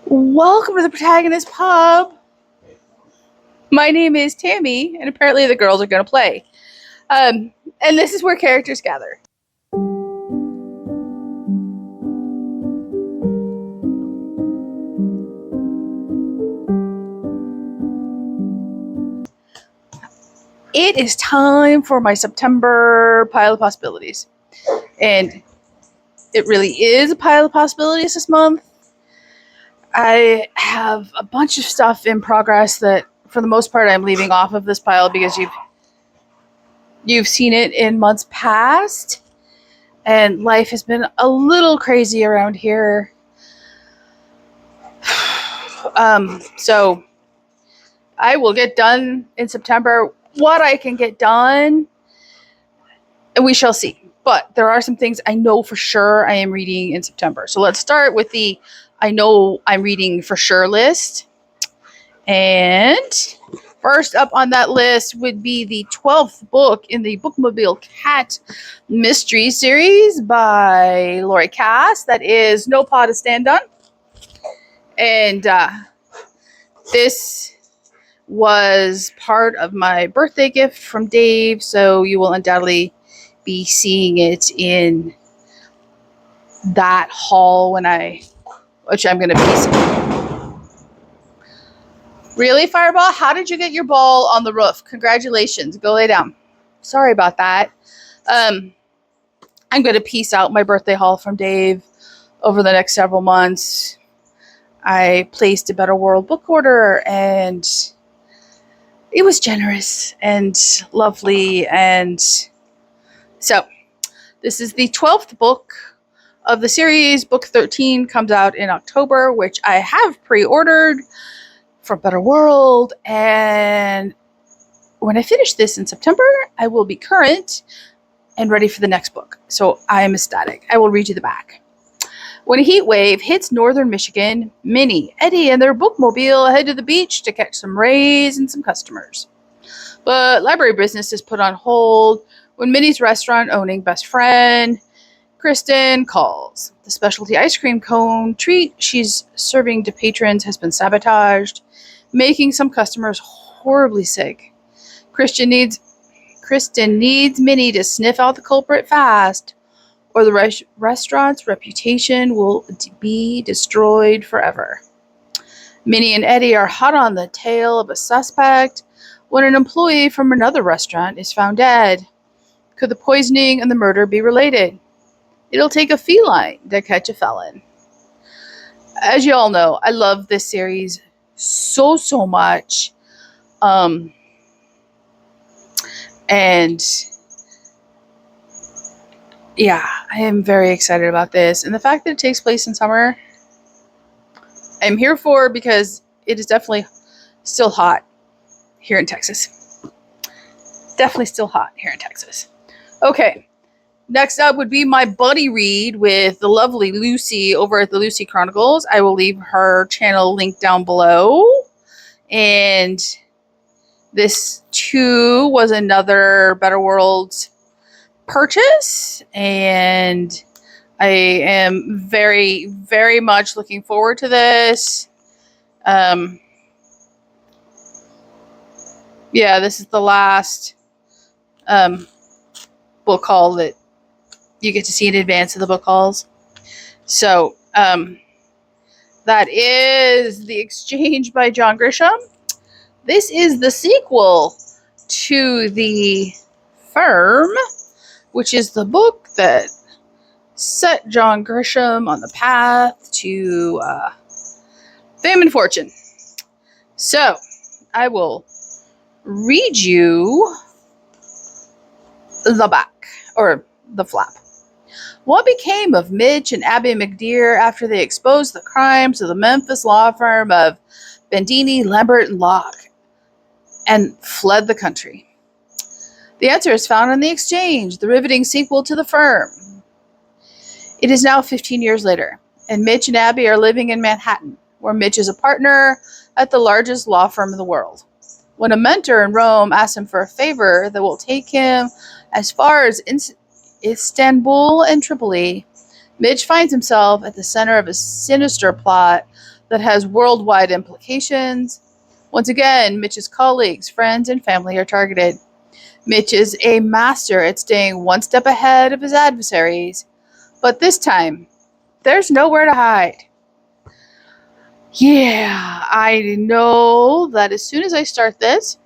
Welcome to the Protagonist Pub. My name is Tammy, and apparently the girls are going to play. And this is where characters gather. It is time for my September pile of possibilities. And it really is a pile of possibilities this month. I have a bunch of stuff in progress that, for the most part, I'm leaving off of this pile because you've seen it in months past. And life has been a little crazy around here. So I will get done in September what I can get done, and we shall see. But there are some things I know for sure I am reading in September. So let's start with the I know I'm reading for sure list. And first up on that list would be the 12th book in the Bookmobile Cat Mystery Series by Lori Cass. That is No Paw to Stand On. And this was part of my birthday gift from Dave, so you will undoubtedly be seeing it in that haul which I'm going to piece. Really, Fireball? How did you get your ball on the roof? Congratulations. Go lay down. Sorry about that. I'm going to piece out my birthday haul from Dave over the next several months. I placed a Better World book order, and it was generous and lovely. And so this is the 12th book of the series. Book 13 comes out in October, which I have pre-ordered for Better World. And when I finish this in September, I will be current and ready for the next book. So I am ecstatic. I will read you the back. When a heat wave hits northern Michigan, Minnie, Eddie, and their bookmobile head to the beach to catch some rays and some customers. But library business is put on hold when Minnie's restaurant-owning best friend, Kristen, calls. The specialty ice cream cone treat she's serving to patrons has been sabotaged, making some customers horribly sick. Kristen needs Minnie to sniff out the culprit fast, or the restaurant's reputation will be destroyed forever. Minnie and Eddie are hot on the tail of a suspect when an employee from another restaurant is found dead. Could the poisoning and the murder be related? It'll take a feline to catch a felon. As you all know, I love this series so much. And yeah, I am very excited about this. And the fact that it takes place in summer, I'm here for, because it is definitely still hot here in Texas. Definitely still hot here in Texas. Okay, next up would be my buddy read with the lovely Lucy over at the Lucy Chronicles. I will leave her channel link down below. And this too was another Better Worlds purchase, and I am very, very much looking forward to this. Yeah, this is the last book haul that you get to see in advance of the book hauls. So that is The Exchange by John Grisham. This is the sequel to The Firm, which is the book that set John Grisham on the path to fame and fortune. So I will read you the back, or the flap. What became of Mitch and Abby McDeer after they exposed the crimes of the Memphis law firm of Bendini, Lambert, and Locke and fled the country? The answer is found in The Exchange, the riveting sequel to The Firm. It is now 15 years later, and Mitch and Abby are living in Manhattan, where Mitch is a partner at the largest law firm in the world. When a mentor in Rome asks him for a favor that will take him as far as Istanbul and Tripoli, Mitch finds himself at the center of a sinister plot that has worldwide implications. Once again, Mitch's colleagues, friends, and family are targeted. Mitch is a master at staying one step ahead of his adversaries, but this time, there's nowhere to hide. Yeah, I know that as soon as I start this,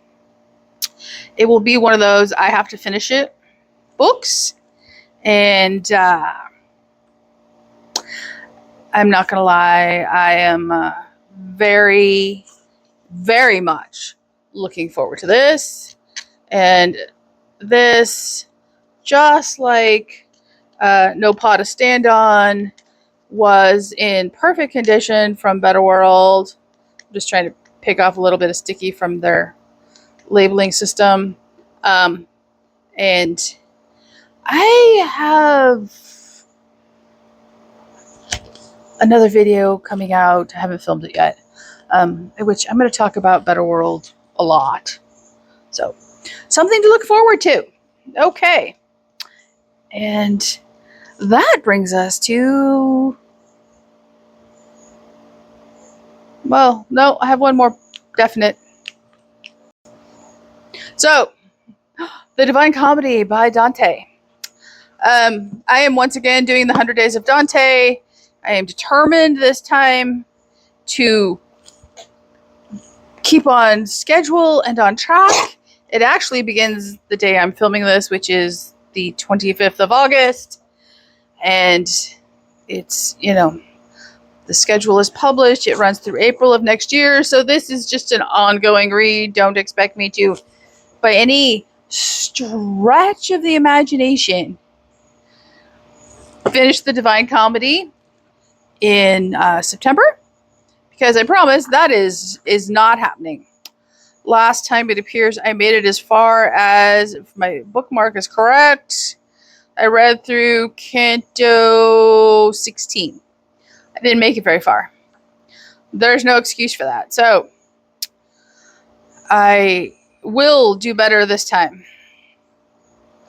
it will be one of those I have to finish it books, and I'm not going to lie, I am very, very much looking forward to this. And this, just like No Paw to Stand On, was in perfect condition from Better World. I'm just trying to pick off a little bit of sticky from their labeling system. And I have another video coming out. I haven't filmed it yet, in which I'm going to talk about Better World a lot. So, something to look forward to. Okay. And that brings us to... Well, no, I have one more definite. So, The Divine Comedy by Dante. I am once again doing the 100 Days of Dante. I am determined this time to keep on schedule and on track. It actually begins the day I'm filming this, which is the 25th of August. And it's, the schedule is published. It runs through April of next year. So this is just an ongoing read. Don't expect me to, by any stretch of the imagination, finish The Divine Comedy in September, because I promise that is not happening. Last time it appears I made it as far as, if my bookmark is correct, I read through Canto 16. I didn't make it very far. There's no excuse for that. So I will do better this time.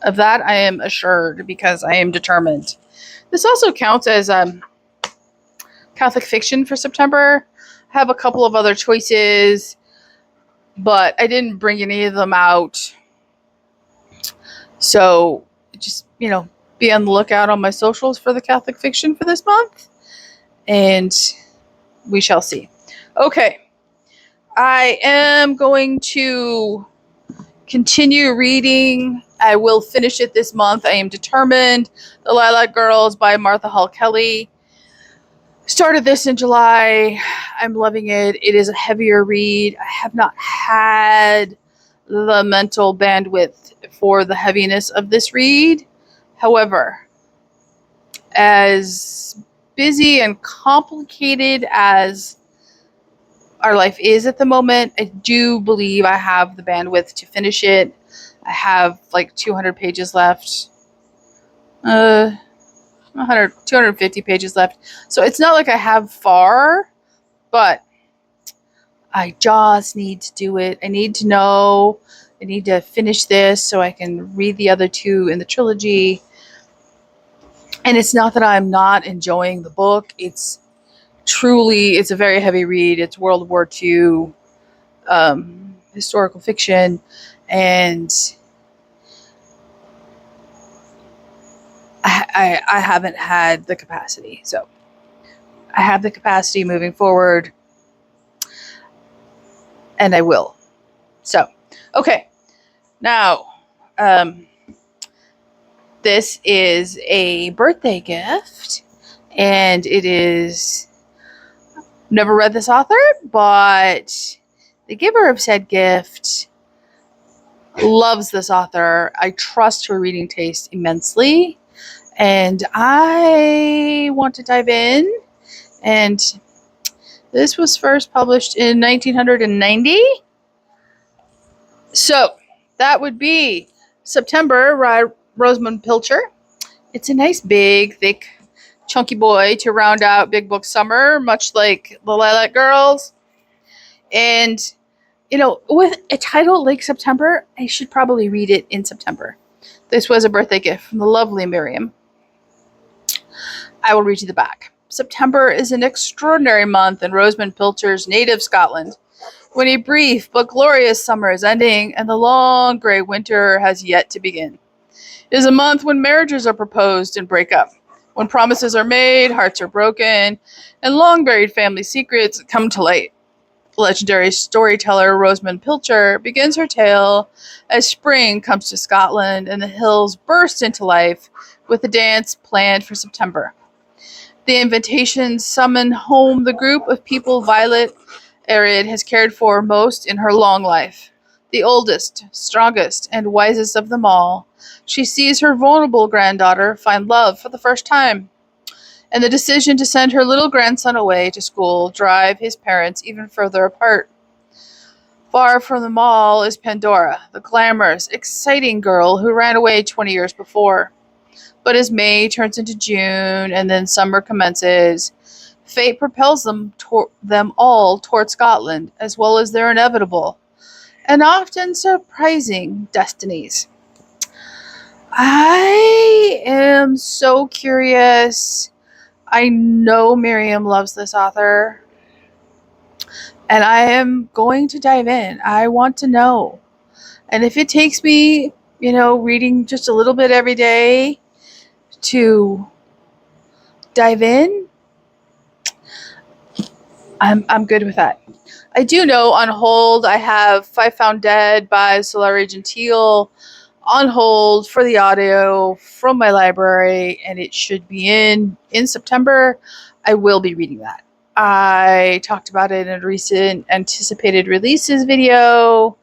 Of that I am assured, because I am determined. This also counts as Catholic fiction for September. I have a couple of other choices, but I didn't bring any of them out. So just, be on the lookout on my socials for the Catholic fiction for this month. And we shall see. Okay. I am going to continue reading. I will finish it this month. I am determined. The Lilac Girls by Martha Hall Kelly. Started this in July. I'm loving it. It is a heavier read. I have not had the mental bandwidth for the heaviness of this read. However, as busy and complicated as our life is at the moment, I do believe I have the bandwidth to finish it. I have like 200 pages left. 250 pages left. So it's not like I have far, but I just need to do it. I need to know. I need to finish this so I can read the other two in the trilogy. And it's not that I'm not enjoying the book. It's a very heavy read. It's World War II historical fiction. And I haven't had the capacity. So I have the capacity moving forward. And I will. So, okay. Now, this is a birthday gift. And it is... Never read this author, but the giver of said gift loves this author. I trust her reading taste immensely. And I want to dive in. And this was first published in 1990. So that would be September by Rosamund Pilcher. It's a nice, big, thick, chunky boy to round out Big Book Summer, much like The Lilac Girls. And, with a title like September, I should probably read it in September. This was a birthday gift from the lovely Miriam. I will read you the back. September is an extraordinary month in Rosamund Pilcher's native Scotland, when a brief but glorious summer is ending and the long grey winter has yet to begin. It is a month when marriages are proposed and break up, when promises are made, hearts are broken, and long-buried family secrets come to light. Legendary storyteller Rosamund Pilcher begins her tale as spring comes to Scotland and the hills burst into life with a dance planned for September. The invitations summon home the group of people Violet Arid has cared for most in her long life. The oldest, strongest, and wisest of them all, she sees her vulnerable granddaughter find love for the first time, and the decision to send her little grandson away to school drive his parents even further apart. Far from them all is Pandora, the glamorous, exciting girl who ran away 20 years before. But as May turns into June and then summer commences, fate propels them all toward Scotland, as well as their inevitable and often surprising destinies. I am so curious. I know Miriam loves this author, and I am going to dive in. I want to know. And if it takes me, reading just a little bit every day to dive in, I'm good with that. I do know on hold I have Five Found Dead by Solara Gentile on hold for the audio from my library, and it should be in September. I will be reading that. I talked about it in a recent anticipated releases video,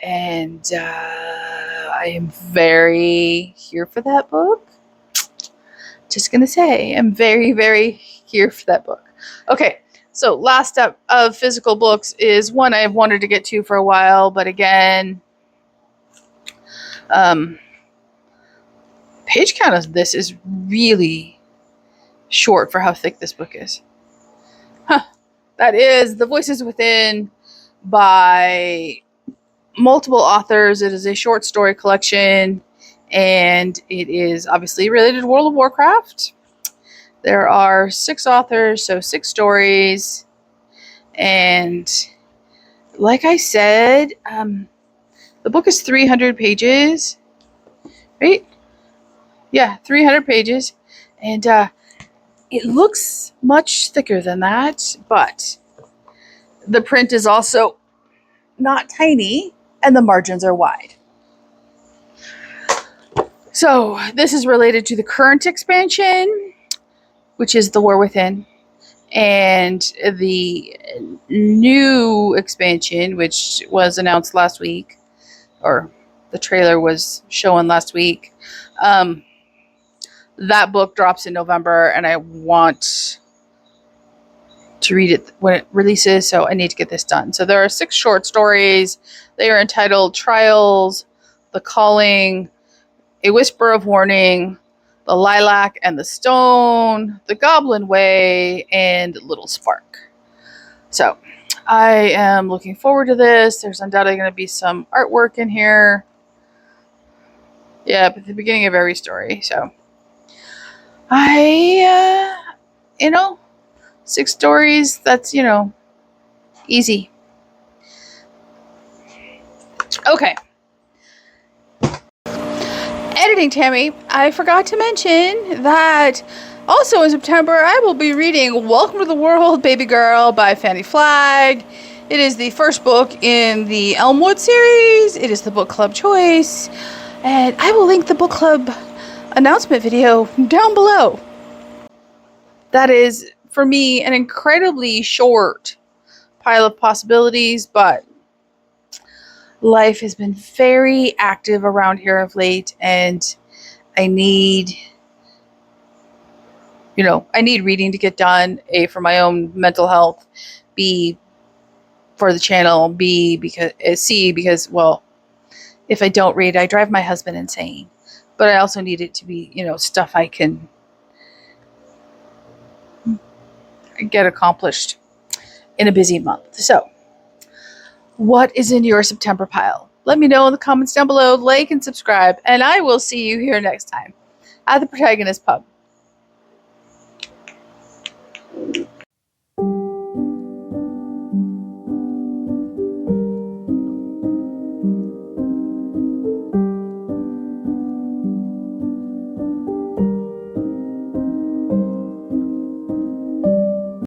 and I am very here for that book. Just gonna say, I'm very, very here for that book. Okay, so last up of physical books is one I've wanted to get to for a while, but again, page count of this is really short for how thick this book is. That is The Voices Within by multiple authors. It is a short story collection, and it is obviously related to World of Warcraft. There are 6 authors, so 6 stories. And like I said, the book is 300 pages, right? Yeah, 300 pages. And it looks much thicker than that, but the print is also not tiny, and the margins are wide. So this is related to the current expansion, which is The War Within, and the new expansion, which was announced last week, or the trailer was shown last week. That book drops in November, and I want to read it when it releases, so I need to get this done. So there are 6 short stories. They are entitled Trials, The Calling, A Whisper of Warning, The Lilac and the Stone, The Goblin Way, and Little Spark. So I am looking forward to this. There's undoubtedly going to be some artwork in here. Yeah, at the beginning of every story. So I, 6 stories, that's, easy. Okay. Editing Tammy, I forgot to mention that also in September I will be reading Welcome to the World, Baby Girl by Fanny Flagg. It is the first book in the Elmwood series. It is the book club choice. And I will link the book club announcement video down below. That is, for me, an incredibly short pile of possibilities, but life has been very active around here of late, and I need reading to get done, A, for my own mental health, B, for the channel, C, because, well, if I don't read, I drive my husband insane. But I also need it to be, stuff I can get accomplished in a busy month. So, what is in your September pile? Let me know in the comments down below, like and subscribe, and I will see you here next time at the Protagonist Pub.